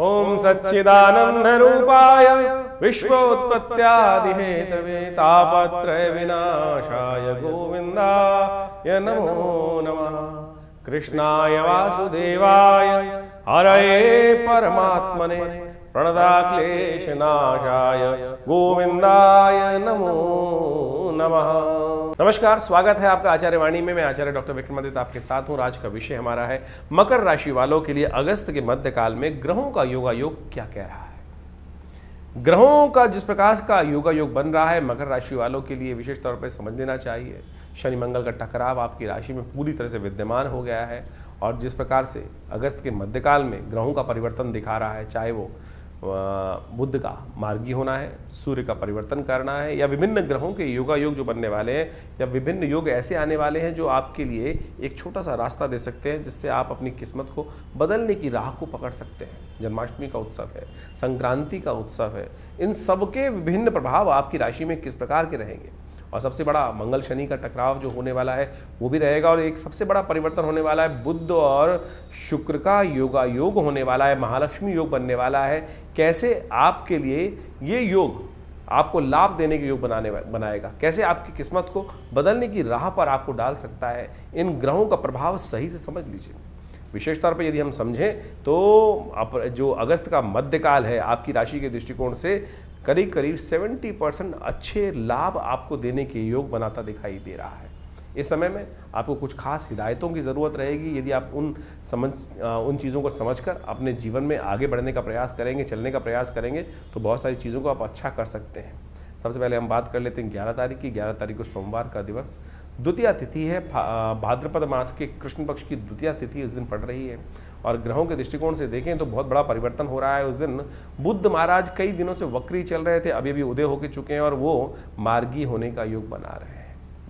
ओम सच्चिदानंद रूपाय विश्वोत्पत्त्यादिहेतवे तापत्रय विनाशाय गोविंदाय नमो नमः। कृष्णाय वासुदेवाय हरये परमात्मने प्रणताक्लेशनाशाय गोविंदाय नमो नमः। नमस्कार, स्वागत है आपका आचार्य वाणी में। मैं आचार्य डॉक्टर विक्रमादित्य आपके साथ हूँ। आज का विषय हमारा है मकर राशि वालों के लिए अगस्त के मध्यकाल में ग्रहों का योगायोग क्या कह रहा है। ग्रहों का जिस प्रकार का योगायोग बन रहा है मकर राशि वालों के लिए विशेष तौर पर समझ लेना चाहिए। शनि मंगल का टकराव आपकी राशि में पूरी तरह से विद्यमान हो गया है और जिस प्रकार से अगस्त के मध्यकाल में ग्रहों का परिवर्तन दिखा रहा है, चाहे वो बुध का मार्गी होना है, सूर्य का परिवर्तन करना है, या विभिन्न ग्रहों के योगायोग जो बनने वाले हैं, या विभिन्न योग ऐसे आने वाले हैं जो आपके लिए एक छोटा सा रास्ता दे सकते हैं जिससे आप अपनी किस्मत को बदलने की राह को पकड़ सकते हैं। जन्माष्टमी का उत्सव है, संक्रांति का उत्सव है, इन सबके विभिन्न प्रभाव आपकी राशि में किस प्रकार के रहेंगे। और सबसे बड़ा मंगल शनि का टकराव जो होने वाला है वो भी रहेगा और एक सबसे बड़ा परिवर्तन होने वाला है बनाए और शुक्र का योगायोग होने वाला है, महालक्ष्मी योग बनने वाला है। कैसे आपके लिए ये योग आपको लाभ देने के योग बनाएगा, कैसे आपकी किस्मत को बदलने की राह पर आपको डाल सकता है, इन ग्रहों का प्रभाव सही से समझ लीजिए। विशेष तौर पर यदि हम समझें तो जो अगस्त का मध्यकाल है आपकी राशि के दृष्टिकोण से करीब करीब 70% अच्छे लाभ आपको देने के योग बनाता दिखाई दे रहा है। इस समय में आपको कुछ खास हिदायतों की ज़रूरत रहेगी। यदि आप उन चीज़ों को समझकर अपने जीवन में आगे बढ़ने का प्रयास करेंगे, चलने का प्रयास करेंगे, तो बहुत सारी चीज़ों को आप अच्छा कर सकते हैं। सबसे पहले हम बात कर लेते हैं 11 तारीख की। 11 तारीख को सोमवार का दिवस, द्वितीया तिथि है। भाद्रपद मास के कृष्ण पक्ष की द्वितीया तिथि इस दिन पड़ रही है और ग्रहों के दृष्टिकोण से देखें तो बहुत बड़ा परिवर्तन हो रहा है। उस दिन बुद्ध महाराज कई दिनों से वक्री चल रहे थे, अभी उदय होकर चुके हैं और वो मार्गी होने का योग बना रहे हैं।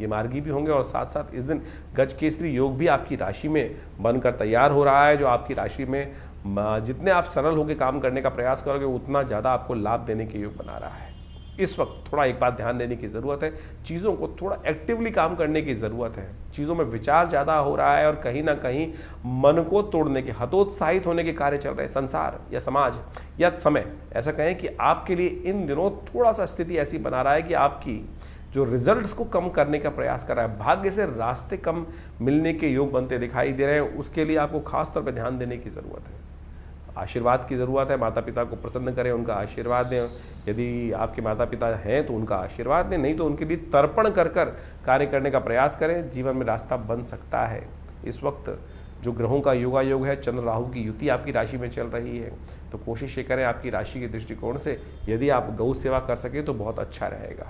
ये मार्गी भी होंगे और साथ साथ इस दिन गजकेसरी योग भी आपकी राशि में बनकर तैयार हो रहा है, जो आपकी राशि में जितने आप सरल होकर काम करने का प्रयास करोगे उतना ज़्यादा आपको लाभ देने के योग बना रहा है। इस वक्त थोड़ा एक बात ध्यान देने की ज़रूरत है, चीज़ों को थोड़ा एक्टिवली काम करने की ज़रूरत है। चीज़ों में विचार ज़्यादा हो रहा है और कहीं ना कहीं मन को तोड़ने के, हतोत्साहित होने के कार्य चल रहे हैं। संसार या समाज या समय ऐसा कहें कि आपके लिए इन दिनों थोड़ा सा स्थिति ऐसी बना रहा है कि आपकी जो रिजल्ट्स को कम करने का प्रयास कर रहा है, भाग्य से रास्ते कम मिलने के योग बनते दिखाई दे रहे हैं। उसके लिए आपको खास तौर पर ध्यान देने की ज़रूरत है। आशीर्वाद की ज़रूरत है, माता पिता को प्रसन्न करें, उनका आशीर्वाद दें। यदि आपके माता पिता हैं तो उनका आशीर्वाद दें, नहीं तो उनके लिए तर्पण कर कार्य करने का प्रयास करें। जीवन में रास्ता बन सकता है। इस वक्त जो ग्रहों का योगायोग है, चंद्र राहु की युति आपकी राशि में चल रही है, तो कोशिश ये करें आपकी राशि के दृष्टिकोण से यदि आप गौ सेवा कर सकें तो बहुत अच्छा रहेगा।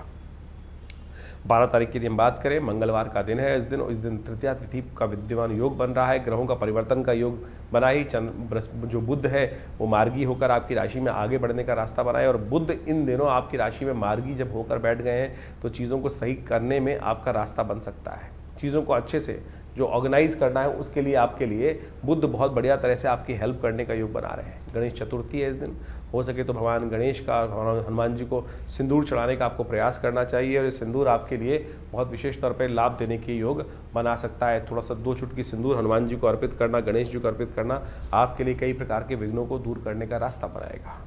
12 तारीख की यदि हम बात करें, मंगलवार का दिन है। इस दिन तृतीया तिथि का विद्यमान योग बन रहा है। ग्रहों का परिवर्तन का योग बना ही जो बुध है वो मार्गी होकर आपकी राशि में आगे बढ़ने का रास्ता बनाए और बुध इन दिनों आपकी राशि में मार्गी जब होकर बैठ गए हैं तो चीज़ों को सही करने में आपका रास्ता बन सकता है। चीज़ों को अच्छे से जो ऑर्गेनाइज करना है उसके लिए आपके लिए बुध बहुत बढ़िया तरह से आपकी हेल्प करने का योग बना रहे हैं। गणेश चतुर्थी है इस दिन, हो सके तो भगवान गणेश का, हनुमान जी को सिंदूर चढ़ाने का आपको प्रयास करना चाहिए और ये सिंदूर आपके लिए बहुत विशेष तौर पर लाभ देने के योग बना सकता है। थोड़ा सा 2 चुटकी सिंदूर हनुमान जी को अर्पित करना, गणेश जी को अर्पित करना आपके लिए कई प्रकार के विघ्नों को दूर करने का रास्ता बनाएगा।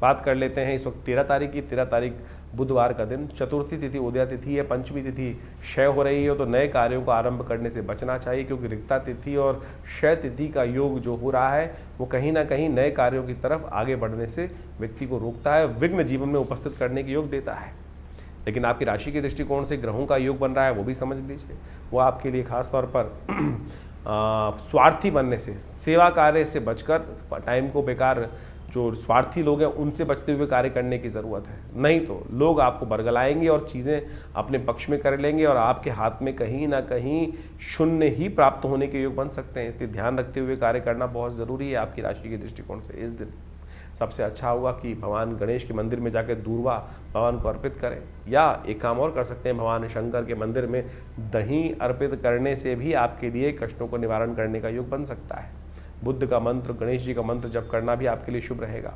बात कर लेते हैं इस वक्त 13 तारीख की। 13 तारीख बुधवार का दिन, चतुर्थी तिथि उदया तिथि है, पंचमी तिथि क्षय हो रही है, तो नए कार्यों को आरंभ करने से बचना चाहिए क्योंकि रिक्ता तिथि और क्षय तिथि का योग जो हो रहा है वो कहीं ना कहीं नए कार्यों की तरफ आगे बढ़ने से व्यक्ति को रोकता है, विघ्न जीवन में उपस्थित करने के योग देता है। लेकिन आपकी राशि के दृष्टिकोण से ग्रहों का योग बन रहा है वो भी समझ लीजिए, वो आपके लिए खास तौर पर स्वार्थी बनने से, सेवा कार्य से बचकर, टाइम को बेकार जो स्वार्थी लोग हैं उनसे बचते हुए कार्य करने की ज़रूरत है। नहीं तो लोग आपको बरगलाएंगे और चीज़ें अपने पक्ष में कर लेंगे और आपके हाथ में कहीं ना कहीं शून्य ही प्राप्त होने के योग बन सकते हैं। इसलिए ध्यान रखते हुए कार्य करना बहुत ज़रूरी है आपकी राशि के दृष्टिकोण से। इस दिन सबसे अच्छा होगा कि भगवान गणेश के मंदिर में जाकर दूर्वा भगवान को अर्पित करें, या एक काम और कर सकते हैं, भगवान शंकर के मंदिर में दही अर्पित करने से भी आपके लिए कष्टों को निवारण करने का योग बन सकता है। बुद्ध का मंत्र, गणेश जी का मंत्र जप करना भी आपके लिए शुभ रहेगा।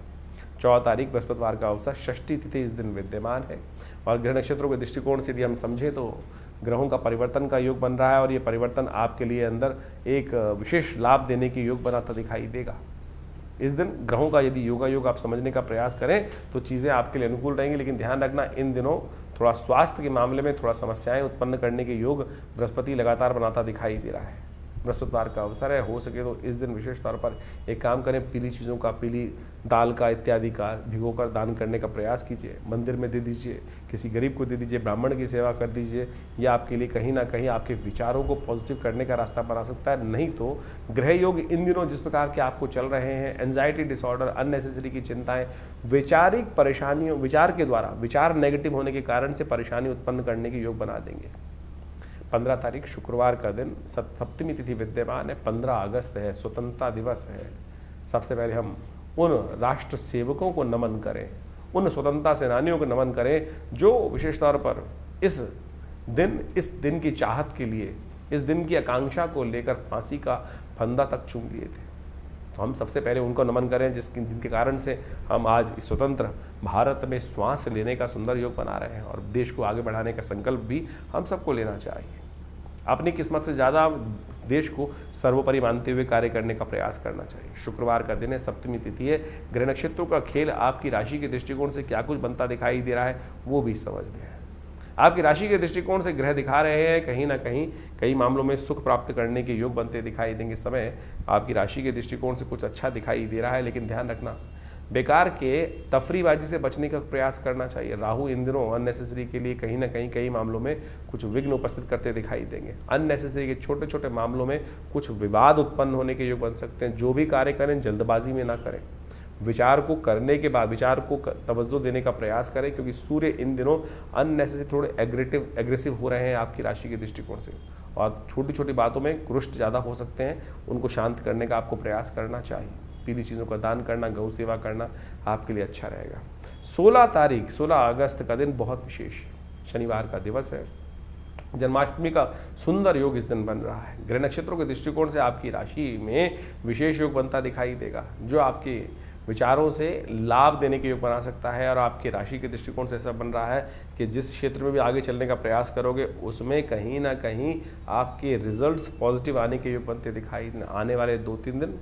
14 तारीख बृहस्पतिवार का अवसर, षष्ठी तिथि इस दिन विद्यमान है और ग्रह नक्षत्रों के दृष्टिकोण से यदि हम समझें तो ग्रहों का परिवर्तन का योग बन रहा है और ये परिवर्तन आपके लिए अंदर एक विशेष लाभ देने की योग बनाता दिखाई देगा। इस दिन ग्रहों का यदि योगा योग आप समझने का प्रयास करें तो चीज़ें आपके लिए अनुकूल रहेंगी, लेकिन ध्यान रखना इन दिनों थोड़ा स्वास्थ्य के मामले में थोड़ा समस्याएं उत्पन्न करने के योग बृहस्पति लगातार बनाता दिखाई दे रहा है। बृहस्पतिवार का अवसर है, हो सके तो इस दिन विशेष तौर पर एक काम करें, पीली चीज़ों का, पीली दाल का इत्यादि का भिगोकर दान करने का प्रयास कीजिए, मंदिर में दे दीजिए, किसी गरीब को दे दीजिए, ब्राह्मण की सेवा कर दीजिए। यह आपके लिए कहीं ना कहीं आपके विचारों को पॉजिटिव करने का रास्ता बना सकता है। नहीं तो ग्रह योग इन दिनों जिस प्रकार के आपको चल रहे हैं, एंजाइटी डिसऑर्डर, अननेसेसरी की चिंताएं, वैचारिक परेशानियों, विचार के द्वारा विचार नेगेटिव होने के कारण से परेशानी उत्पन्न करने के योग बना देंगे। 15 तारीख शुक्रवार का दिन, सप्तमी तिथि विद्यमान है, 15 अगस्त है, स्वतंत्रता दिवस है। सबसे पहले हम उन राष्ट्र सेवकों को नमन करें, उन स्वतंत्रता सेनानियों को नमन करें जो विशेष तौर पर इस दिन की चाहत के लिए, इस दिन की आकांक्षा को लेकर फांसी का फंदा तक चूम लिए थे। तो हम सबसे पहले उनको नमन करें जिनके कारण से हम आज इस स्वतंत्र भारत में श्वास लेने का सुंदर योग बना रहे हैं, और देश को आगे बढ़ाने का संकल्प भी हम सबको लेना चाहिए। अपनी किस्मत से ज़्यादा देश को सर्वोपरि मानते हुए कार्य करने का प्रयास करना चाहिए। शुक्रवार का दिन है, सप्तमी तिथि है, ग्रह नक्षत्रों का खेल आपकी राशि के दृष्टिकोण से क्या कुछ बनता दिखाई दे रहा है वो भी समझ लें। आपकी राशि के दृष्टिकोण से ग्रह दिखा रहे हैं कहीं ना कहीं कई मामलों में सुख प्राप्त करने के योग बनते दिखाई देंगे। समय आपकी राशि के दृष्टिकोण से कुछ अच्छा दिखाई दे रहा है, लेकिन ध्यान रखना बेकार के तफरीबाजी से बचने का प्रयास करना चाहिए। राहु इन दिनों अननेसेसरी के लिए कहीं ना कहीं कई मामलों में कुछ विघ्न उपस्थित करते दिखाई देंगे। अननेसेसरी के छोटे छोटे मामलों में कुछ विवाद उत्पन्न होने के योग बन सकते हैं। जो भी कार्य करें जल्दबाजी में ना करें, विचार को करने के बाद विचार को तवज्जो देने का प्रयास करें, क्योंकि सूर्य इन दिनों अननेसेसरी थोड़े एग्रेसिव हो रहे हैं आपकी राशि के दृष्टिकोण से, और छोटी छोटी बातों में रुष्ट ज़्यादा हो सकते हैं। उनको शांत करने का आपको प्रयास करना चाहिए। पीली चीज़ों का दान करना, गौ सेवा करना आपके लिए अच्छा रहेगा। 16 अगस्त का दिन बहुत विशेष है, शनिवार का दिवस है, जन्माष्टमी का सुंदर योग इस दिन बन रहा है। ग्रह नक्षत्रों के दृष्टिकोण से आपकी राशि में विशेष योग बनता दिखाई देगा, जो आपके विचारों से लाभ देने के योग बना सकता है। और आपकी राशि के दृष्टिकोण से ऐसा बन रहा है कि जिस क्षेत्र में भी आगे चलने का प्रयास करोगे उसमें कहीं ना कहीं आपके रिजल्ट्स पॉजिटिव आने के योग बनते दिखाई। आने वाले 2-3 दिन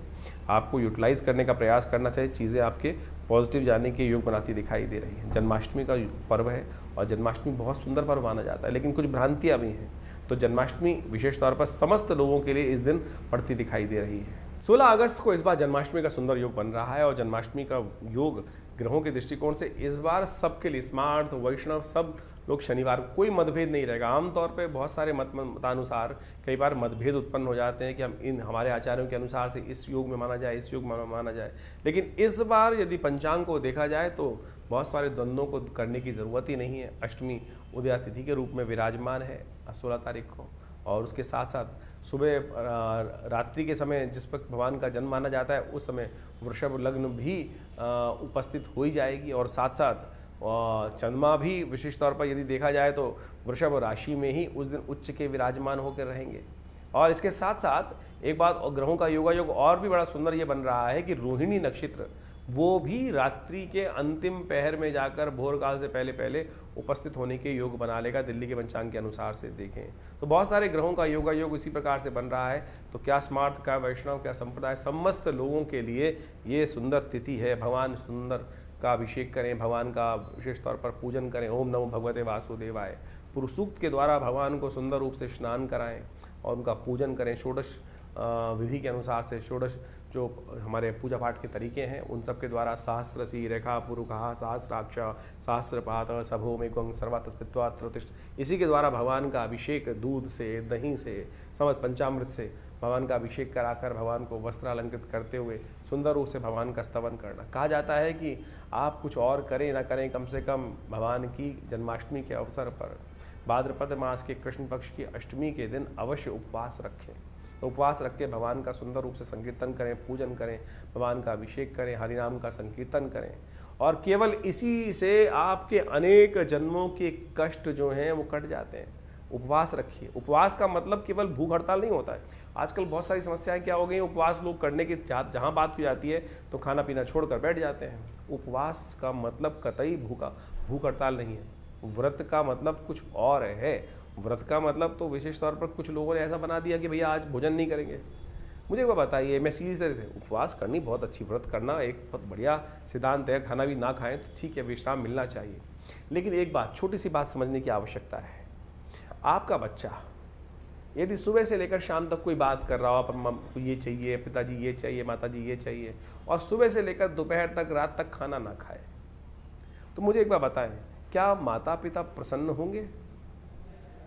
आपको यूटिलाइज करने का प्रयास करना चाहिए, चीज़ें आपके पॉजिटिव जाने के योग बनाती दिखाई दे रही हैं। जन्माष्टमी का पर्व है, और जन्माष्टमी बहुत सुंदर पर्व माना जाता है, लेकिन कुछ भ्रांतियाँ भी हैं। तो जन्माष्टमी विशेष तौर पर समस्त लोगों के लिए इस दिन पड़ती दिखाई दे रही है। 16 अगस्त को इस बार जन्माष्टमी का सुंदर योग बन रहा है, और जन्माष्टमी का योग ग्रहों के दृष्टिकोण से इस बार सबके लिए, स्मार्ट वैष्णव सब लोग शनिवार को कोई मतभेद नहीं रहेगा। आमतौर पे बहुत सारे मतानुसार कई बार मतभेद उत्पन्न हो जाते हैं कि हम हमारे आचार्यों के अनुसार से इस योग में माना जाए, इस योग में माना जाए, लेकिन इस बार यदि पंचांग को देखा जाए तो बहुत सारे द्वंद्वों को करने की ज़रूरत ही नहीं है। अष्टमी उदया तिथि के रूप में विराजमान है 16 तारीख को, और उसके साथ साथ सुबह रात्रि के समय जिस वक्त भगवान का जन्म माना जाता है उस समय वृषभ लग्न भी उपस्थित हो ही जाएगी, और साथ साथ चंद्रमा भी विशेष तौर पर यदि देखा जाए तो वृषभ राशि में ही उस दिन उच्च के विराजमान होकर रहेंगे। और इसके साथ साथ एक बात, और ग्रहों का योगा योग और भी बड़ा सुंदर ये बन रहा है कि रोहिणी नक्षत्र वो भी रात्रि के अंतिम पहर में जाकर भोर काल से पहले पहले उपस्थित होने के योग बना लेगा, दिल्ली के पंचांग के अनुसार से देखें तो बहुत सारे ग्रहों का योगा योग इसी प्रकार से बन रहा है। तो क्या स्मार्ट, क्या वैष्णव, क्या संप्रदाय, समस्त लोगों के लिए ये सुंदर तिथि है। भगवान सुंदर का अभिषेक करें, भगवान का विशेष तौर पर पूजन करें। ओम नमो भगवते वासुदेवाय पुरुष सूक्त के द्वारा भगवान को सुंदर रूप से स्नान कराएं और उनका पूजन करें। षोडश विधि के अनुसार से षोडश जो हमारे पूजा पाठ के तरीके हैं उन सब के द्वारा सहस्रसी रेखा पुरुखा सहस्राक्ष सहस्रपात सभो में गंग सर्वात्मत्वात्तिष्ठ, इसी के द्वारा भगवान का अभिषेक दूध से, दही से, समस्त पंचामृत से भगवान का अभिषेक कराकर भगवान को वस्त्र अलंकृत करते हुए सुंदर रूप से भगवान का स्तवन करना। कहा जाता है कि आप कुछ और करें ना करें, कम से कम भगवान की जन्माष्टमी के अवसर पर भाद्रपद मास के कृष्ण पक्ष की अष्टमी के दिन अवश्य उपवास रखें। तो उपवास रख के भगवान का सुंदर रूप से संकीर्तन करें, पूजन करें, भगवान का अभिषेक करें, हरिनाम का संकीर्तन करें, और केवल इसी से आपके अनेक जन्मों के कष्ट जो हैं वो कट जाते हैं। उपवास रखिए। उपवास का मतलब केवल भूख हड़ताल नहीं होता है। आजकल बहुत सारी समस्याएं क्या हो गई, उपवास लोग करने की जहाँ बात की जाती है तो खाना पीना छोड़कर बैठ जाते हैं। उपवास का मतलब कतई भूख हड़ताल नहीं है। व्रत का मतलब कुछ और है। व्रत का मतलब तो विशेष तौर पर कुछ लोगों ने ऐसा बना दिया कि भैया आज भोजन नहीं करेंगे। मुझे एक बात बताइए, मैं सीधी तरह से, उपवास करनी बहुत अच्छी, व्रत करना एक बहुत बढ़िया सिद्धांत है, खाना भी ना खाएं तो ठीक है, विश्राम मिलना चाहिए। लेकिन एक बात, छोटी सी बात समझने की आवश्यकता है। आपका बच्चा यदि सुबह से लेकर शाम तक कोई बात कर रहा हो, आप ये चाहिए, पिताजी ये चाहिए, माताजी ये चाहिए, और सुबह से लेकर दोपहर तक, रात तक खाना ना खाए, तो मुझे एक बात बताएं, क्या माता पिता प्रसन्न होंगे?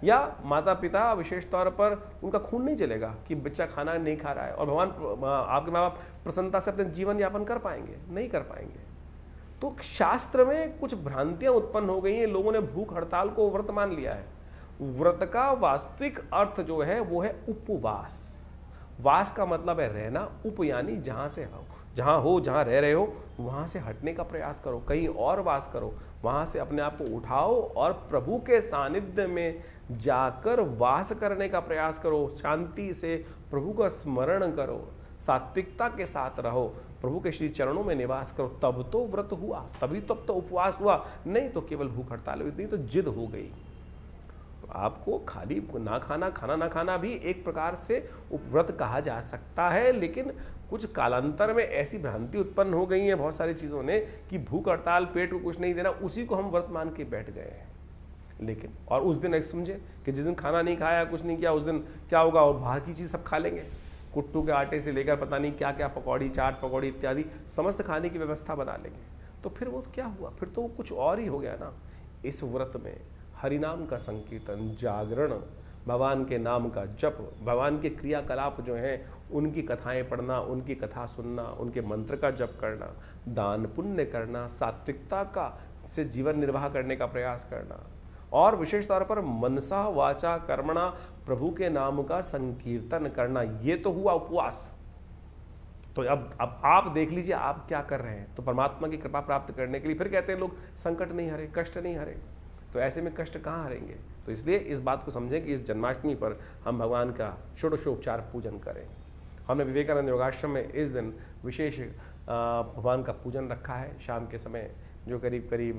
या माता पिता विशेष तौर पर उनका खून नहीं चलेगा कि बच्चा खाना नहीं खा रहा है, और भगवान आपके माँ बाप प्रसन्नता से अपने जीवन यापन कर पाएंगे? नहीं कर पाएंगे। तो शास्त्र में कुछ भ्रांतियां उत्पन्न हो गई हैं, लोगों ने भूख हड़ताल को व्रत मान लिया है। व्रत का वास्तविक अर्थ जो है वो है उपवास। वास का मतलब है रहना, उप यानी जहां से हो, जहां रह रहे हो वहां से हटने का प्रयास करो, कहीं और वास करो, वहां से अपने आप को उठाओ और प्रभु के सानिध्य में जाकर वास करने का प्रयास करो। शांति से प्रभु का स्मरण करो, सात्विकता के साथ रहो, प्रभु के श्री चरणों में निवास करो, तब तो व्रत हुआ, तभी तब तो उपवास हुआ। नहीं तो केवल भूख हड़ताल हुई, नहीं तो जिद हो गई। आपको खाली ना खाना, खाना ना खाना भी एक प्रकार से उपव्रत कहा जा सकता है, लेकिन कुछ कालांतर में ऐसी भ्रांति उत्पन्न हो गई है बहुत सारी चीज़ों ने कि भूख हड़ताल, पेट को कुछ नहीं देना, उसी को हम व्रत मान के बैठ गए हैं। लेकिन और उस दिन एक समझे कि जिस दिन खाना नहीं खाया, कुछ नहीं किया, उस दिन क्या होगा, और बाहर की चीज़ सब खा लेंगे, कुट्टू के आटे से लेकर पता नहीं क्या क्या, पकौड़ी, चाट पकौड़ी इत्यादि समस्त खाने की व्यवस्था बना लेंगे। तो फिर वो क्या हुआ, फिर तो वो कुछ और ही हो गया ना। इस व्रत में हरिनाम का संकीर्तन, जागरण, भगवान के नाम का जप, भगवान के क्रियाकलाप जो हैं उनकी कथाएं पढ़ना, उनकी कथा सुनना, उनके मंत्र का जप करना, दान पुण्य करना, सात्विकता का से जीवन निर्वाह करने का प्रयास करना, और विशेष तौर पर मनसा वाचा कर्मणा प्रभु के नाम का संकीर्तन करना, ये तो हुआ उपवास। तो अब आप देख लीजिए आप क्या कर रहे हैं। तो परमात्मा की कृपा प्राप्त करने के लिए फिर कहते हैं लोग संकट नहीं हरे, कष्ट नहीं हरे। तो ऐसे में कष्ट कहाँ हरेंगे? तो इसलिए इस बात को समझें कि इस जन्माष्टमी पर हम भगवान का षोडशोपचार पूजन करें। हमने विवेकानंद योगाश्रम में इस दिन विशेष भगवान का पूजन रखा है शाम के समय, जो करीब करीब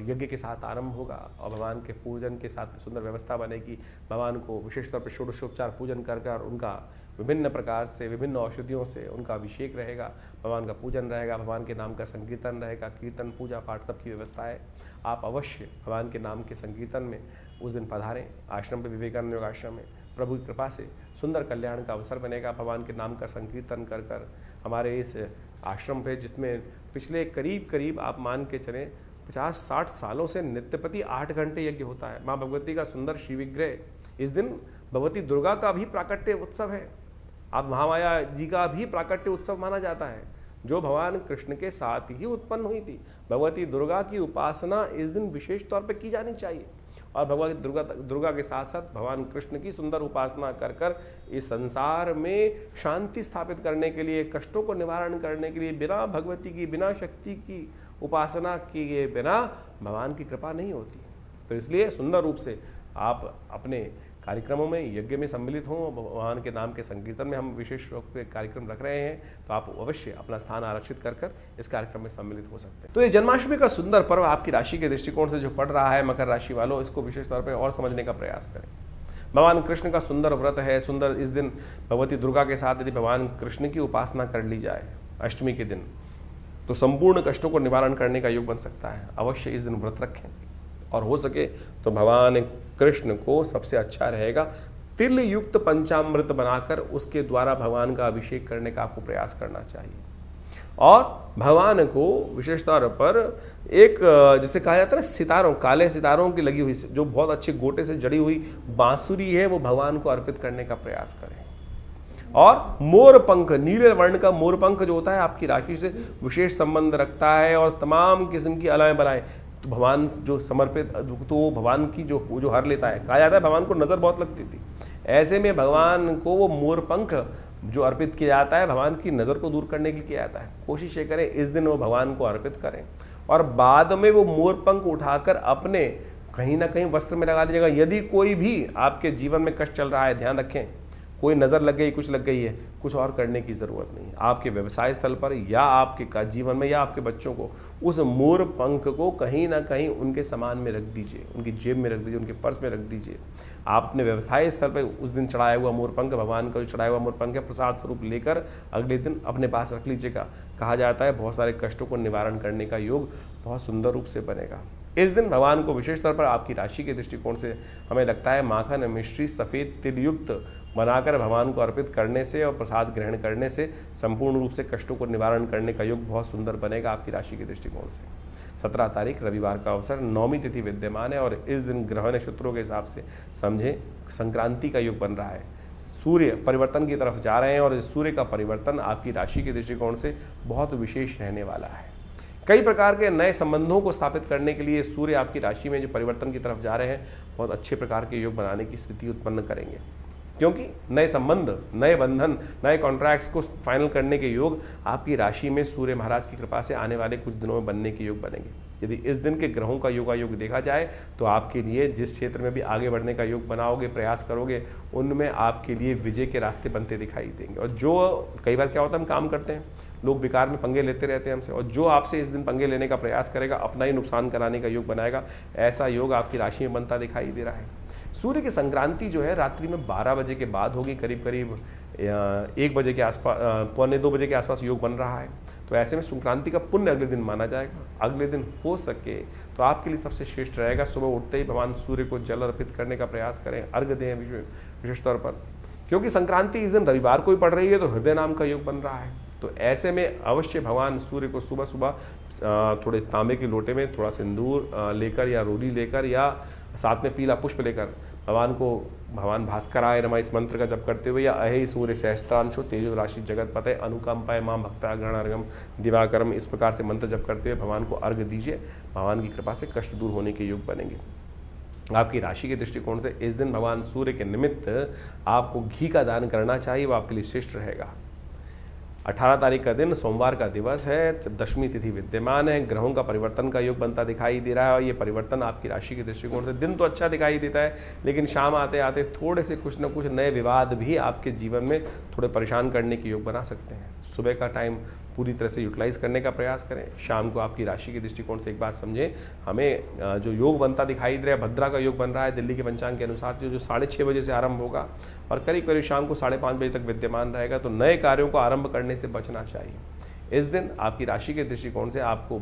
यज्ञ के साथ आरंभ होगा और भगवान के पूजन के साथ सुंदर व्यवस्था बनेगी। भगवान को विशेष तौर पर षोडशोपचार पूजन कर उनका विभिन्न प्रकार से, विभिन्न औषधियों से उनका अभिषेक रहेगा, भगवान का पूजन रहेगा, भगवान के नाम का संकीर्तन रहेगा, कीर्तन पूजा पाठ सबकी व्यवस्था है। आप अवश्य भगवान के नाम के संकीर्तन में उस दिन पधारें आश्रम पे, विवेकानंद योग आश्रम में। प्रभु की कृपा से सुंदर कल्याण का अवसर बनेगा। भगवान के नाम का संकीर्तन कर हमारे इस आश्रम पे, जिसमें पिछले करीब आप मान के चलें 50-60 सालों से नित्यपति 8 घंटे यज्ञ होता है। माँ भगवती का सुंदर श्री विग्रह, इस दिन भगवती दुर्गा का भी प्राकट्य उत्सव है, आप महामाया जी का भी प्राकट्य उत्सव माना जाता है, जो भगवान कृष्ण के साथ ही उत्पन्न हुई थी। भगवती दुर्गा की उपासना इस दिन विशेष तौर पर की जानी चाहिए, और भगवती दुर्गा के साथ साथ भगवान कृष्ण की सुंदर उपासना कर इस संसार में शांति स्थापित करने के लिए, कष्टों को निवारण करने के लिए, बिना भगवती की, बिना शक्ति की उपासना किए बिना भगवान की कृपा नहीं होती। तो इसलिए सुंदर रूप से आप अपने कार्यक्रमों में, यज्ञ में सम्मिलित हों। भगवान के नाम के संकीर्तन में हम विशेष रूप से कार्यक्रम रख रहे हैं, तो आप अवश्य अपना स्थान आरक्षित कर इस कार्यक्रम में सम्मिलित हो सकते हैं। तो ये जन्माष्टमी का सुंदर पर्व आपकी राशि के दृष्टिकोण से जो पड़ रहा है, मकर राशि वालों, इसको विशेष तौर पर और समझने का प्रयास करें। भगवान कृष्ण का सुंदर व्रत है, सुंदर। इस दिन भगवती दुर्गा के साथ यदि भगवान कृष्ण की उपासना कर ली जाए अष्टमी के दिन, तो संपूर्ण कष्टों को निवारण करने का योग बन सकता है। अवश्य इस दिन व्रत रखें, और हो सके तो भगवान कृष्ण को सबसे अच्छा रहेगा तिल युक्त पंचामृत बनाकर उसके द्वारा भगवान का अभिषेक करने का आपको प्रयास करना चाहिए। और भगवान को विशेष तौर पर एक, जिसे कहा जाता है ना, सितारों, काले सितारों की लगी हुई, जो बहुत अच्छे गोटे से जड़ी हुई बांसुरी है, वो भगवान को अर्पित करने का प्रयास करें। और मोर पंख, नीले वर्ण का मोर पंख जो होता है आपकी राशि से विशेष संबंध रखता है, और तमाम किस्म की अलाएं बलाएं, तो भगवान जो समर्पित, तो भगवान की जो हर लेता है। कहा जाता है भगवान को नजर बहुत लगती थी, ऐसे में भगवान को वो मोर पंख जो अर्पित किया जाता है, भगवान की नजर को दूर करने के लिए किया जाता है। कोशिश ये करें इस दिन वो भगवान को अर्पित करें, और बाद में वो मोर पंख उठाकर अपने कहीं ना कहीं वस्त्र में लगा लीजिएगा। यदि कोई भी आपके जीवन में कष्ट चल रहा है, ध्यान रखें, कोई नज़र लग गई, कुछ लग गई है, कुछ और करने की ज़रूरत नहीं है। आपके व्यवसाय स्थल पर या आपके जीवन में या आपके बच्चों को उस मोर पंख को कहीं ना कहीं उनके सामान में रख दीजिए, उनकी जेब में रख दीजिए, उनके पर्स में रख दीजिए। आपने व्यवसाय स्थल पर उस दिन चढ़ाया हुआ मोर पंख, भगवान का जो चढ़ाया हुआ मोर पंख है, प्रसाद स्वरूप लेकर अगले दिन अपने पास रख लीजिएगा। कहा जाता है बहुत सारे कष्टों को निवारण करने का योग बहुत सुंदर रूप से बनेगा। इस दिन भगवान को विशेष तौर पर आपकी राशि के दृष्टिकोण से हमें लगता है माखन मिश्री सफ़ेद तिल युक्त बनाकर भगवान को अर्पित करने से और प्रसाद ग्रहण करने से संपूर्ण रूप से कष्टों को निवारण करने का योग बहुत सुंदर बनेगा आपकी राशि के दृष्टिकोण से। 17 तारीख रविवार का अवसर, 9वीं तिथि विद्यमान है और इस दिन ग्रह नक्षत्रों के हिसाब से समझें संक्रांति का योग बन रहा है। सूर्य परिवर्तन की तरफ जा रहे हैं और इस सूर्य का परिवर्तन आपकी राशि के दृष्टिकोण से बहुत विशेष रहने वाला है। कई प्रकार के नए संबंधों को स्थापित करने के लिए सूर्य आपकी राशि में जो परिवर्तन की तरफ जा रहे हैं बहुत अच्छे प्रकार के योग बनाने की स्थिति उत्पन्न करेंगे, क्योंकि नए संबंध, नए बंधन, नए कॉन्ट्रैक्ट्स को फाइनल करने के योग आपकी राशि में सूर्य महाराज की कृपा से आने वाले कुछ दिनों में बनने के योग बनेंगे। यदि इस दिन के ग्रहों का योगायोग देखा जाए तो आपके लिए जिस क्षेत्र में भी आगे बढ़ने का योग बनाओगे, प्रयास करोगे, उनमें आपके लिए विजय के रास्ते बनते दिखाई देंगे। और जो कई बार क्या होता है, हम काम करते हैं, लोग बेकार में पंगे लेते रहते हैं हमसे, और जो आपसे इस दिन पंगे लेने का प्रयास करेगा अपना ही नुकसान कराने का योग बनाएगा। ऐसा योग आपकी राशि में बनता दिखाई दे रहा है। सूर्य की संक्रांति जो है रात्रि में 12 बजे के बाद होगी, करीब करीब 1 बजे के आसपास, 1:45 बजे के आसपास योग बन रहा है। तो ऐसे में संक्रांति का पुण्य अगले दिन माना जाएगा। अगले दिन हो सके तो आपके लिए सबसे श्रेष्ठ रहेगा सुबह उठते ही भगवान सूर्य को जल अर्पित करने का प्रयास करें, अर्घ्य दें विशेष तौर पर, क्योंकि संक्रांति इस दिन रविवार को ही पड़ रही है तो हृदय नाम का योग बन रहा है। तो ऐसे में अवश्य भगवान सूर्य को सुबह सुबह थोड़े तांबे के लोटे में थोड़ा सिंदूर लेकर या रोली लेकर या साथ में पीला पुष्प लेकर भगवान भास्कराय नमः इस मंत्र का जप करते हुए या अहे सूर्य सहस्त्रांशो तेजो राशि जगत पते अनुकंपाय मां भक्ताग्रहणार्घम दिवाकरम, इस प्रकार से मंत्र जप करते हुए भगवान को अर्घ्य दीजिए। भगवान की कृपा से कष्ट दूर होने के योग बनेंगे। आपकी राशि के दृष्टिकोण से इस दिन भगवान सूर्य के निमित्त आपको घी का दान करना चाहिए, वो आपके लिए श्रेष्ठ रहेगा। 18 तारीख का दिन सोमवार का दिवस है, दशमी तिथि विद्यमान है, ग्रहों का परिवर्तन का योग बनता दिखाई दे रहा है और ये परिवर्तन आपकी राशि के दृष्टिकोण से दिन तो अच्छा दिखाई देता है, लेकिन शाम आते आते थोड़े से कुछ न कुछ नए विवाद भी आपके जीवन में थोड़े परेशान करने के योग बना सकते हैं। सुबह का टाइम पूरी तरह से यूटिलाइज करने का प्रयास करें। शाम को आपकी राशि के दृष्टिकोण से एक बात समझें, हमें जो योग बनता दिखाई दे रहा है, भद्रा का योग बन रहा है दिल्ली के पंचांग के अनुसार, जो 6:30 बजे से आरंभ होगा और करीब करीब शाम को 5:30 बजे तक विद्यमान रहेगा। तो नए कार्यों को आरंभ करने से बचना चाहिए। इस दिन आपकी राशि के दृष्टिकोण से आपको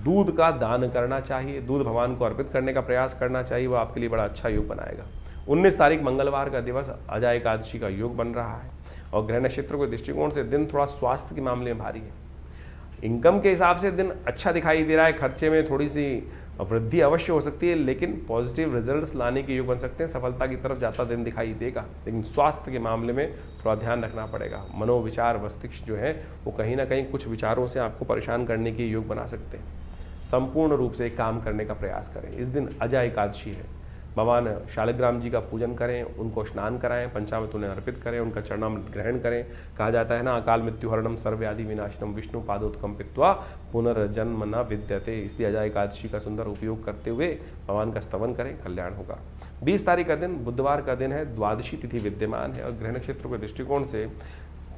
दूध का दान करना चाहिए, दूध भगवान को अर्पित करने का प्रयास करना चाहिए, वो आपके लिए बड़ा अच्छा योग बनाएगा। 19 तारीख मंगलवार का दिवस अजय एकादशी का योग बन रहा है और ग्रह नक्षत्र के दृष्टिकोण से दिन थोड़ा स्वास्थ्य के मामले में भारी है। इनकम के हिसाब से दिन अच्छा दिखाई दे रहा है, खर्चे में थोड़ी सी वृद्धि अवश्य हो सकती है, लेकिन पॉजिटिव रिजल्ट्स लाने के योग बन सकते हैं, सफलता की तरफ जाता दिन दिखाई देगा। लेकिन स्वास्थ्य के मामले में थोड़ा ध्यान रखना पड़ेगा। मनोविचार मस्तिष्क जो है वो कहीं ना कहीं कुछ विचारों से आपको परेशान करने के योग बना सकते हैं। संपूर्ण रूप से काम करने का प्रयास करें। इस दिन अजय एकादशी है, भगवान शालिग्राम जी का पूजन करें, उनको स्नान कराएं, पंचामृत उन्हें अर्पित करें, उनका चरणामृत ग्रहण करें। कहा जाता है ना, अकाल मृत्यु हरणम सर्वव्याधि विनाशनम विष्णु पादोत्कम पित्वा पुनर्जन्म न विद्यते। इसलिए अजय एकादशी का सुंदर उपयोग करते हुए भगवान का स्तवन करें, कल्याण होगा। 20 तारीख का दिन बुधवार का दिन है, द्वादशी तिथि विद्यमान है और ग्रह नक्षत्र के दृष्टिकोण से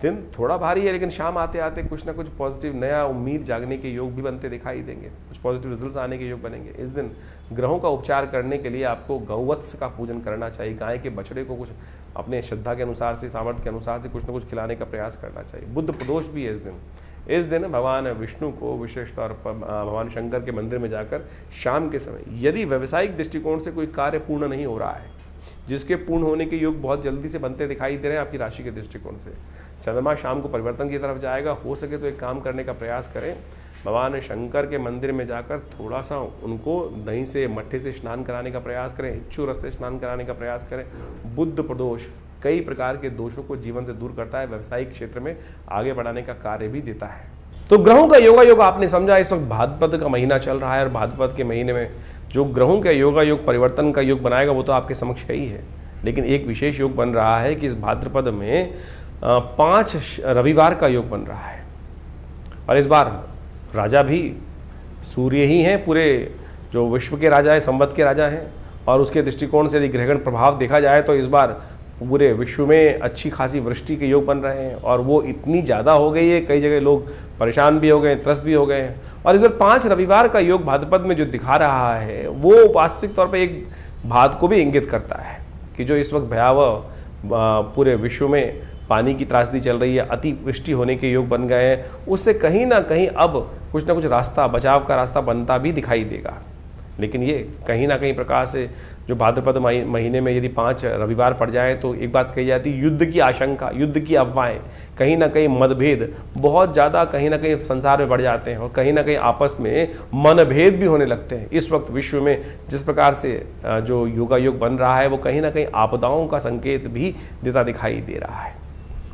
दिन थोड़ा भारी है, लेकिन शाम आते आते कुछ ना कुछ पॉजिटिव नया उम्मीद जागने के योग भी बनते दिखाई देंगे, कुछ पॉजिटिव रिजल्ट्स आने के योग बनेंगे। इस दिन ग्रहों का उपचार करने के लिए आपको गौवत्स का पूजन करना चाहिए, गाय के बछड़े को कुछ अपने श्रद्धा के अनुसार से, सामर्थ्य के अनुसार से कुछ ना कुछ खिलाने का प्रयास करना चाहिए। बुद्ध प्रदोष भी है इस दिन। इस दिन भगवान विष्णु को विशेष तौर पर भगवान शंकर के मंदिर में जाकर शाम के समय, यदि व्यावसायिक दृष्टिकोण से कोई कार्य पूर्ण नहीं हो रहा है, जिसके पूर्ण होने के योग बहुत जल्दी से बनते दिखाई दे रहे हैं आपकी राशि के दृष्टिकोण से, चंद्रमा शाम को परिवर्तन की तरफ जाएगा, हो सके तो एक काम करने का प्रयास करें, भगवान शंकर के मंदिर में जाकर थोड़ा सा उनको दही से, मट्ठे से स्नान कराने का प्रयास करें, इच्छू रस से स्नान कराने का प्रयास करें। बुद्ध प्रदोष कई प्रकार के दोषों को जीवन से दूर करता है, व्यवसायिक क्षेत्र में आगे बढ़ाने का कार्य भी देता है। तो ग्रहों का योग आपने समझा। इस वक्त भाद्रपद का महीना चल रहा है और भाद्रपद के महीने में जो ग्रहों का योग परिवर्तन का योग बनाएगा वो तो आपके समक्ष ही है, लेकिन एक विशेष योग बन रहा है कि इस भाद्रपद में 5 रविवार का योग बन रहा है और इस बार राजा भी सूर्य ही हैं, पूरे जो विश्व के राजा है, संवत के राजा हैं, और उसके दृष्टिकोण से यदि ग्रहगण प्रभाव देखा जाए तो इस बार पूरे विश्व में अच्छी खासी वृष्टि के योग बन रहे हैं और वो इतनी ज़्यादा हो गई है, कई जगह लोग परेशान भी हो गए, त्रस्त भी हो गए हैं। और इस बार 5 रविवार का योग भाद्रपद में जो दिखा रहा है वो वास्तविक तौर पर एक बात को भी इंगित करता है कि जो इस वक्त भयावह पूरे विश्व में पानी की त्रासदी चल रही है, अतिवृष्टि होने के योग बन गए हैं, उससे कहीं ना कहीं अब कुछ ना कुछ रास्ता, बचाव का रास्ता बनता भी दिखाई देगा। लेकिन ये कहीं ना कहीं प्रकार से जो भाद्रपद महीने में यदि 5 रविवार पड़ जाए तो एक बात कही जाती है, युद्ध की आशंका, युद्ध की अफवाहें, कहीं ना कहीं मतभेद बहुत ज़्यादा कहीं ना कहीं संसार में बढ़ जाते हैं और कहीं ना कहीं आपस में मनभेद भी होने लगते हैं। इस वक्त विश्व में जिस प्रकार से जो योगा योग बन रहा है वो कहीं ना कहीं आपदाओं का संकेत भी देता दिखाई दे रहा है।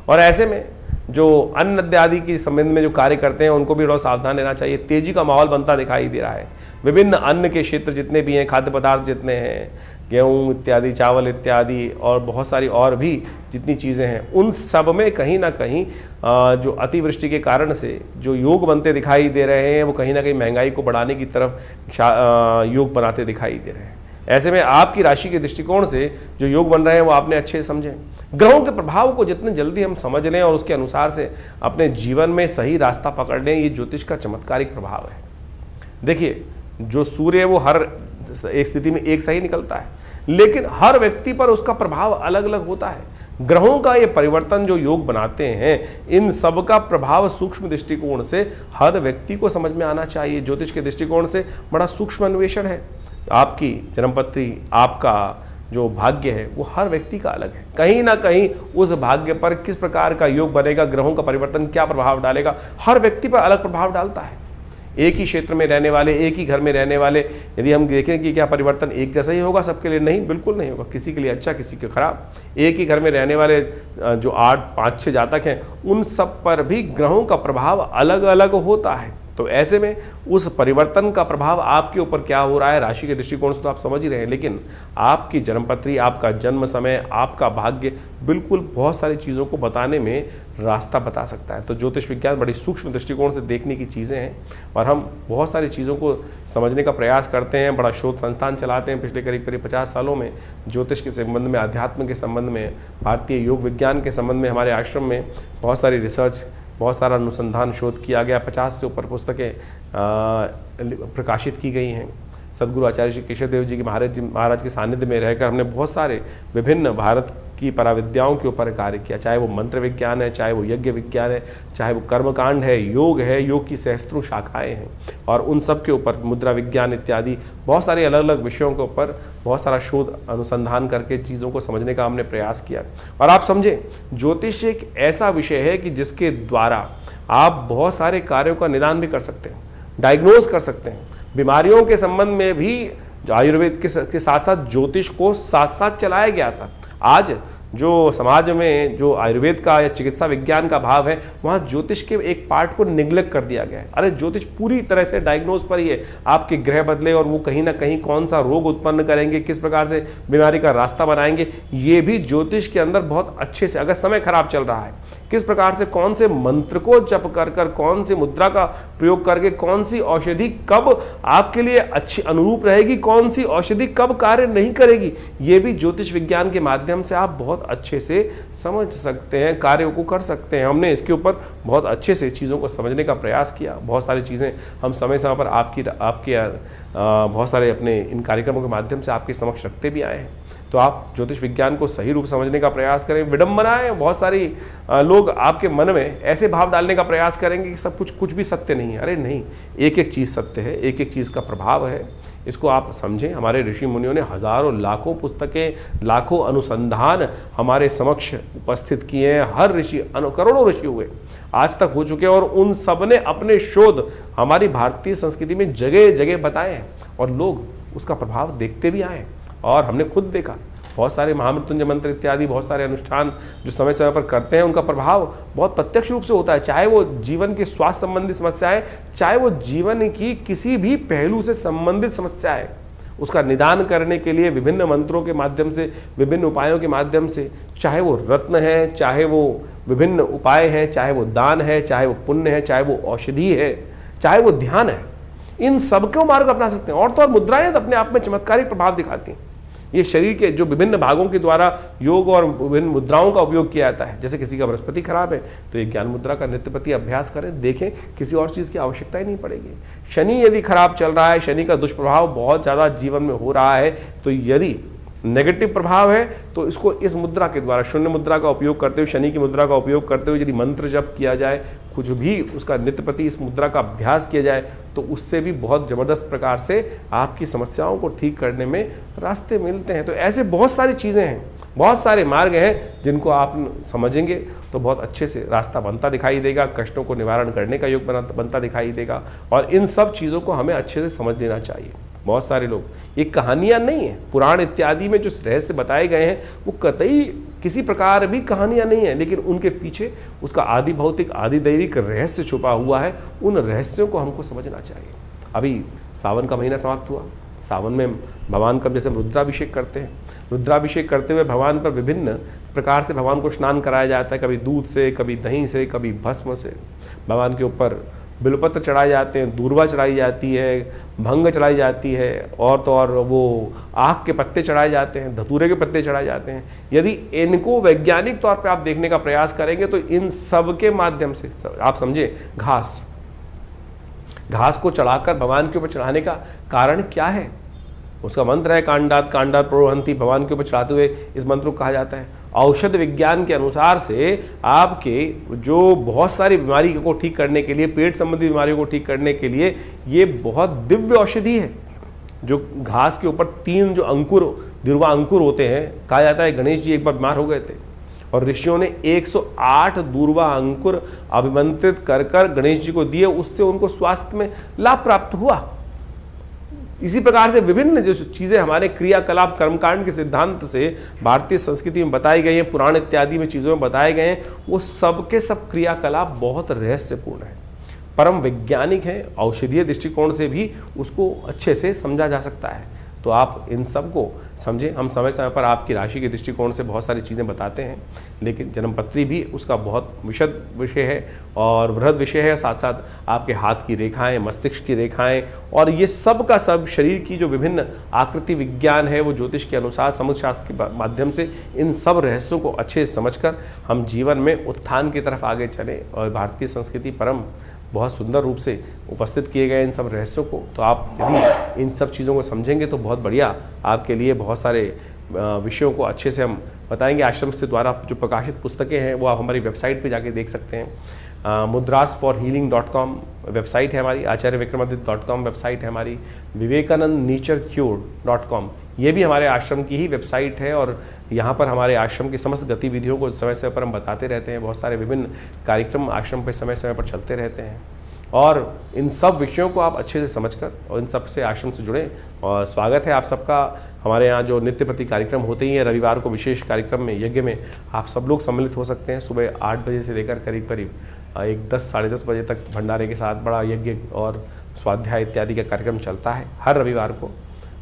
और ऐसे में जो अन्न इत्यादि के संबंध में जो कार्य करते हैं उनको भी थोड़ा सावधान रहना चाहिए। तेजी का माहौल बनता दिखाई दे रहा है। विभिन्न अन्न के क्षेत्र जितने भी हैं, खाद्य पदार्थ जितने हैं, गेहूँ इत्यादि, चावल इत्यादि और बहुत सारी और भी जितनी चीज़ें हैं, उन सब में कहीं ना कहीं जो अतिवृष्टि के कारण से जो योग बनते दिखाई दे रहे हैं वो कहीं ना कहीं महंगाई को बढ़ाने की तरफ योग बनाते दिखाई दे रहे हैं। ऐसे में आपकी राशि के दृष्टिकोण से जो योग बन रहे हैं वो आपने अच्छे समझें। ग्रहों के प्रभाव को जितने जल्दी हम समझ लें और उसके अनुसार से अपने जीवन में सही रास्ता पकड़ लें, ये ज्योतिष का चमत्कारिक प्रभाव है। देखिए, जो सूर्य है वो हर एक स्थिति में एक सही निकलता है, लेकिन हर व्यक्ति पर उसका प्रभाव अलग अलग होता है। ग्रहों का ये परिवर्तन जो योग बनाते हैं, इन सब का प्रभाव सूक्ष्म दृष्टिकोण से हर व्यक्ति को समझ में आना चाहिए। ज्योतिष के दृष्टिकोण से बड़ा सूक्ष्म अन्वेषण है। आपकी जन्मपत्री, आपका जो भाग्य है वो हर व्यक्ति का अलग है। कहीं ना कहीं उस भाग्य पर किस प्रकार का योग बनेगा, ग्रहों का परिवर्तन क्या प्रभाव डालेगा, हर व्यक्ति पर अलग प्रभाव डालता है। एक ही क्षेत्र में रहने वाले, एक ही घर में रहने वाले, यदि हम देखें कि क्या परिवर्तन एक जैसा ही होगा सबके लिए? नहीं, बिल्कुल नहीं होगा। किसी के लिए अच्छा, किसी के खराब। एक ही घर में रहने वाले जो 8, 5, 6 जातक हैं, उन सब पर भी ग्रहों का प्रभाव अलग अलग होता है। तो ऐसे में उस परिवर्तन का प्रभाव आपके ऊपर क्या हो रहा है, राशि के दृष्टिकोण से तो आप समझ ही रहे हैं, लेकिन आपकी जन्मपत्री, आपका जन्म समय, आपका भाग्य बिल्कुल बहुत सारी चीज़ों को बताने में रास्ता बता सकता है। तो ज्योतिष विज्ञान बड़ी सूक्ष्म दृष्टिकोण से देखने की चीज़ें हैं और हम बहुत सारी चीज़ों को समझने का प्रयास करते हैं। बड़ा शोध संस्थान चलाते हैं पिछले करीब 50 सालों में। ज्योतिष के संबंध में, अध्यात्म के संबंध में, भारतीय योग विज्ञान के संबंध में हमारे आश्रम में बहुत सारी रिसर्च, बहुत सारा अनुसंधान, शोध किया गया। 50 से ऊपर पुस्तकें प्रकाशित की गई हैं। सदगुरु आचार्य श्री केशव देव जी के महाराज के सानिध्य में रहकर हमने बहुत सारे विभिन्न भारत की पराविद्याओं के ऊपर कार्य किया, चाहे वो मंत्र विज्ञान है, चाहे वो यज्ञ विज्ञान है, चाहे वो कर्मकांड है, योग की सहस्त्रों शाखाएं हैं और उन सब के ऊपर मुद्रा विज्ञान इत्यादि बहुत सारे अलग अलग विषयों के ऊपर बहुत सारा शोध अनुसंधान करके चीज़ों को समझने का हमने प्रयास किया। और आप समझें, ज्योतिष एक ऐसा विषय है कि जिसके द्वारा आप बहुत सारे कार्यों का निदान भी कर सकते हैं, डायग्नोज कर सकते हैं। बीमारियों के संबंध में भी आयुर्वेद के साथ साथ ज्योतिष को साथ साथ चलाया गया था। आज जो समाज में जो आयुर्वेद का या चिकित्सा विज्ञान का भाव है, वहाँ ज्योतिष के एक पार्ट को निग्लेक्ट कर दिया गया है। अरे ज्योतिष पूरी तरह से डायग्नोज पर ही है, आपके ग्रह बदले और वो कहीं ना कहीं कौन सा रोग उत्पन्न करेंगे, किस प्रकार से बीमारी का रास्ता बनाएंगे, ये भी ज्योतिष के अंदर बहुत अच्छे से, अगर समय खराब चल रहा है, किस प्रकार से कौन से मंत्र को जप कर कर, कौन सी मुद्रा का प्रयोग करके, कौन सी औषधि कब आपके लिए अच्छी अनुरूप रहेगी, कौन सी औषधि कब कार्य नहीं करेगी, ये भी ज्योतिष विज्ञान के माध्यम से आप बहुत अच्छे से समझ सकते हैं, कार्यों को कर सकते हैं। हमने इसके ऊपर बहुत अच्छे से चीज़ों को समझने का प्रयास किया। बहुत सारी चीज़ें हम समय समय पर आपके बहुत सारे अपने इन कार्यक्रमों के माध्यम से आपके समक्ष रखते भी आए हैं। तो आप ज्योतिष विज्ञान को सही रूप समझने का प्रयास करें। विडंबनाएं, बहुत सारी लोग आपके मन में ऐसे भाव डालने का प्रयास करेंगे कि सब कुछ भी सत्य नहीं है। अरे नहीं, एक एक चीज़ सत्य है, एक एक चीज़ का प्रभाव है। इसको आप समझें। हमारे ऋषि मुनियों ने हजारों लाखों पुस्तकें, लाखों अनुसंधान हमारे समक्ष उपस्थित किए हैं। हर ऋषि, करोड़ों ऋषि हुए आज तक हो चुके हैं और उन सब ने अपने शोध हमारी भारतीय संस्कृति में जगह जगह बताए हैं और लोग उसका प्रभाव देखते भी आए और हमने खुद देखा। बहुत सारे महामृत्युंजय मंत्र इत्यादि बहुत सारे अनुष्ठान जो समय समय पर करते हैं, उनका प्रभाव बहुत प्रत्यक्ष रूप से होता है। चाहे वो जीवन के स्वास्थ्य संबंधी समस्या है, चाहे वो जीवन की किसी भी पहलू से संबंधित समस्या है, उसका निदान करने के लिए विभिन्न मंत्रों के माध्यम से, विभिन्न उपायों के माध्यम से, चाहे वो रत्न है, चाहे वो विभिन्न उपाय हैं, चाहे वो दान है, चाहे वो पुण्य है, चाहे वो औषधि है, चाहे वो ध्यान है, इन सबको मार्ग अपना सकते हैं। और तो और मुद्राएं तो अपने आप में चमत्कारिक प्रभाव दिखाती हैं। ये शरीर के जो विभिन्न भागों के द्वारा योग और विभिन्न मुद्राओं का उपयोग किया जाता है। जैसे किसी का बृहस्पति खराब है तो ये ज्ञान मुद्रा का नित्यप्रति अभ्यास करें, देखें, किसी और चीज़ की आवश्यकता ही नहीं पड़ेगी। शनि यदि खराब चल रहा है, शनि का दुष्प्रभाव बहुत ज़्यादा जीवन में हो रहा है, तो यदि नेगेटिव प्रभाव है तो इसको इस मुद्रा के द्वारा, शून्य मुद्रा का उपयोग करते हुए, शनि की मुद्रा का उपयोग करते हुए यदि मंत्र जप किया जाए, कुछ भी उसका नित्य प्रति इस मुद्रा का अभ्यास किया जाए, तो उससे भी बहुत ज़बरदस्त प्रकार से आपकी समस्याओं को ठीक करने में रास्ते मिलते हैं। तो ऐसे बहुत सारी चीज़ें हैं, बहुत सारे मार्ग हैं जिनको आप समझेंगे तो बहुत अच्छे से रास्ता बनता दिखाई देगा, कष्टों को निवारण करने का योग बनता दिखाई देगा। और इन सब चीज़ों को हमें अच्छे से समझ लेना चाहिए। बहुत सारे लोग, ये कहानियाँ नहीं है, पुराण इत्यादि में जो रहस्य बताए गए हैं वो कतई किसी प्रकार भी कहानियाँ नहीं है, लेकिन उनके पीछे उसका आदि भौतिक आदि दैविक रहस्य छुपा हुआ है। उन रहस्यों को हमको समझना चाहिए। अभी सावन का महीना समाप्त हुआ, सावन में भगवान का जैसे रुद्राभिषेक करते हैं, रुद्राभिषेक करते हुए भगवान पर विभिन्न प्रकार से भगवान को स्नान कराया जाता है, कभी दूध से, कभी दही से, कभी भस्म से। भगवान के ऊपर बिलपत्र चढ़ाए जाते हैं, दूर्वा चढ़ाई जाती है, भंग चढ़ाई जाती है, और तो और वो आक के पत्ते चढ़ाए जाते हैं, धतूरे के पत्ते चढ़ाए जाते हैं। यदि इनको वैज्ञानिक तौर पे आप देखने का प्रयास करेंगे तो इन सब के माध्यम से आप समझे, घास को चढ़ाकर भगवान के ऊपर चढ़ाने का कारण क्या है? उसका मंत्र है कांडात कांडात प्रोहंती। भगवान के ऊपर चढ़ाते हुए इस मंत्र को कहा जाता है। औषध विज्ञान के अनुसार से आपके जो बहुत सारी बीमारी को ठीक करने के लिए, पेट संबंधी बीमारियों को ठीक करने के लिए ये बहुत दिव्य औषधि है। जो घास के ऊपर 3 जो अंकुर, दिर्वा अंकुर होते हैं, कहा जाता है गणेश जी एक बार बीमार हो गए थे और ऋषियों ने 108 दूर्वा अंकुर अभिमंत्रित कर कर गणेश जी को दिए, उससे उनको स्वास्थ्य में लाभ प्राप्त हुआ। इसी प्रकार से विभिन्न जो चीज़ें हमारे क्रियाकलाप कर्मकांड के सिद्धांत से भारतीय संस्कृति में बताई गई हैं, पुराण इत्यादि में चीज़ों में बताए गए हैं, वो सब के सब क्रियाकलाप बहुत रहस्यपूर्ण है, परम वैज्ञानिक है। औषधीय दृष्टिकोण से भी उसको अच्छे से समझा जा सकता है। तो आप इन सब को समझें। हम समय समय पर आपकी राशि के दृष्टिकोण से बहुत सारी चीज़ें बताते हैं, लेकिन जन्मपत्री भी उसका बहुत विशद विषय है और वृहद विषय है। साथ साथ आपके हाथ की रेखाएं, मस्तिष्क की रेखाएं और ये सब का सब शरीर की जो विभिन्न आकृति विज्ञान है, वो ज्योतिष के अनुसार समुद्र शास्त्र के माध्यम से इन सब रहस्यों को अच्छे से समझकर हम जीवन में उत्थान की तरफ आगे चलें। और भारतीय संस्कृति परम बहुत सुंदर रूप से उपस्थित किए गए इन सब रहस्यों को, तो आप यदि इन सब चीज़ों को समझेंगे तो बहुत बढ़िया आपके लिए बहुत सारे विषयों को अच्छे से हम बताएंगे। आश्रम से द्वारा जो प्रकाशित पुस्तकें हैं वो आप हमारी वेबसाइट पे जाके देख सकते हैं। mudrasforhealing.com वेबसाइट है हमारी, acharyavickramaditya.com वेबसाइट है हमारी, vivekanandnaturecure.com ये भी हमारे आश्रम की ही वेबसाइट है। और यहाँ पर हमारे आश्रम की समस्त गतिविधियों को समय समय पर हम बताते रहते हैं। बहुत सारे विभिन्न कार्यक्रम आश्रम पे समय समय पर चलते रहते हैं और इन सब विषयों को आप अच्छे से समझकर और इन सब से आश्रम से जुड़ें। और स्वागत है आप सबका हमारे यहाँ जो नित्य प्रति कार्यक्रम होते ही हैं। रविवार को विशेष कार्यक्रम में, यज्ञ में आप सब लोग सम्मिलित हो सकते हैं। सुबह 8 बजे से लेकर करीब करीब 10 साढ़े 10 बजे तक भंडारे के साथ बड़ा यज्ञ और स्वाध्याय इत्यादि का कार्यक्रम चलता है हर रविवार को।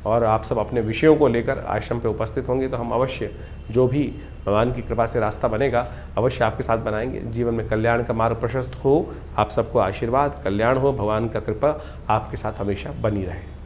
और आप सब अपने विषयों को लेकर आश्रम पे उपस्थित होंगे तो हम अवश्य जो भी भगवान की कृपा से रास्ता बनेगा अवश्य आपके साथ बनाएंगे। जीवन में कल्याण का मार्ग प्रशस्त हो, आप सबको आशीर्वाद, कल्याण हो, भगवान का कृपा आपके साथ हमेशा बनी रहे।